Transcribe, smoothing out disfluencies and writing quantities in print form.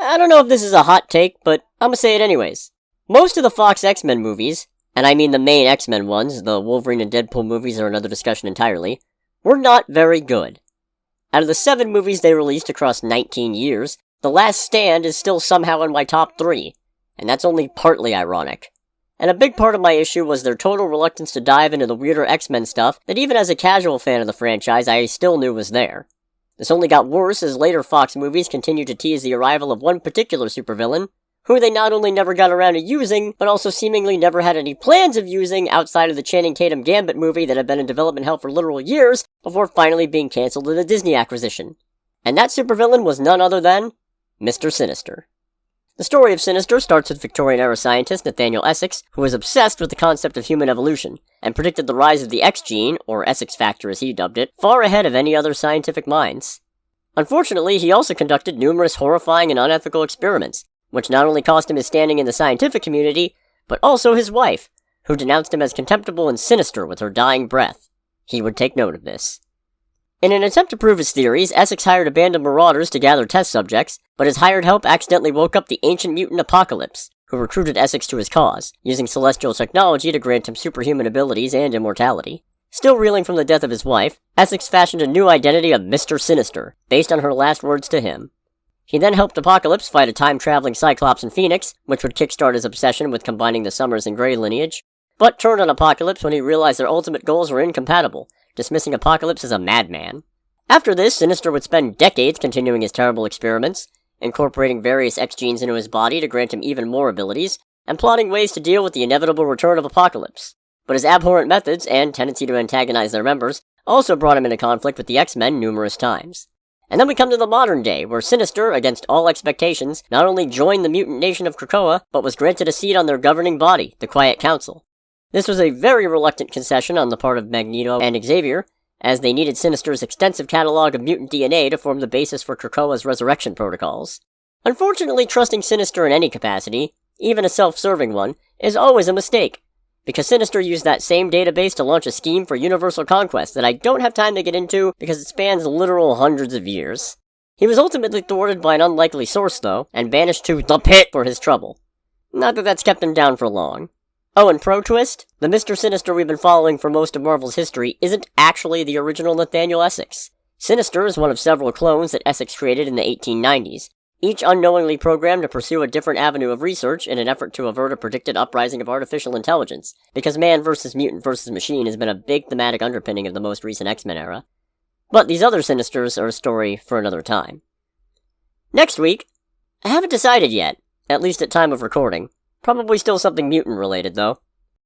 I don't know if this is a hot take, but I'm gonna say it anyways. Most of the Fox X-Men movies, and I mean the main X-Men ones, the Wolverine and Deadpool movies are another discussion entirely, were not very good. Out of the 7 movies they released across 19 years, The Last Stand is still somehow in my top 3, and that's only partly ironic. And a big part of my issue was their total reluctance to dive into the weirder X-Men stuff that even as a casual fan of the franchise I still knew was there. This only got worse as later Fox movies continued to tease the arrival of one particular supervillain, who they not only never got around to using, but also seemingly never had any plans of using outside of the Channing Tatum Gambit movie that had been in development hell for literal years before finally being cancelled in a Disney acquisition. And that supervillain was none other than Mr. Sinister. The story of Sinister starts with Victorian-era scientist Nathaniel Essex, who was obsessed with the concept of human evolution, and predicted the rise of the X gene, or Essex factor as he dubbed it, far ahead of any other scientific minds. Unfortunately, he also conducted numerous horrifying and unethical experiments, which not only cost him his standing in the scientific community, but also his wife, who denounced him as contemptible and sinister with her dying breath. He would take note of this. In an attempt to prove his theories, Essex hired a band of marauders to gather test subjects, but his hired help accidentally woke up the ancient mutant Apocalypse, who recruited Essex to his cause, using celestial technology to grant him superhuman abilities and immortality. Still reeling from the death of his wife, Essex fashioned a new identity of Mr. Sinister, based on her last words to him. He then helped Apocalypse fight a time-traveling Cyclops and Phoenix, which would kickstart his obsession with combining the Summers and Grey lineage, but turned on Apocalypse when he realized their ultimate goals were incompatible, dismissing Apocalypse as a madman. After this, Sinister would spend decades continuing his terrible experiments, incorporating various X-genes into his body to grant him even more abilities, and plotting ways to deal with the inevitable return of Apocalypse. But his abhorrent methods, and tendency to antagonize their members, also brought him into conflict with the X-Men numerous times. And then we come to the modern day, where Sinister, against all expectations, not only joined the mutant nation of Krakoa, but was granted a seat on their governing body, the Quiet Council. This was a very reluctant concession on the part of Magneto and Xavier, as they needed Sinister's extensive catalog of mutant DNA to form the basis for Krakoa's resurrection protocols. Unfortunately, trusting Sinister in any capacity, even a self-serving one, is always a mistake, because Sinister used that same database to launch a scheme for universal conquest that I don't have time to get into because it spans literal hundreds of years. He was ultimately thwarted by an unlikely source, though, and banished to the pit for his trouble. Not that that's kept him down for long. Oh, and pro twist, the Mr. Sinister we've been following for most of Marvel's history isn't actually the original Nathaniel Essex. Sinister is one of several clones that Essex created in the 1890s, each unknowingly programmed to pursue a different avenue of research in an effort to avert a predicted uprising of artificial intelligence, because man versus mutant versus machine has been a big thematic underpinning of the most recent X-Men era. But these other Sinisters are a story for another time. Next week, I haven't decided yet, at least at time of recording. Probably still something mutant related, though.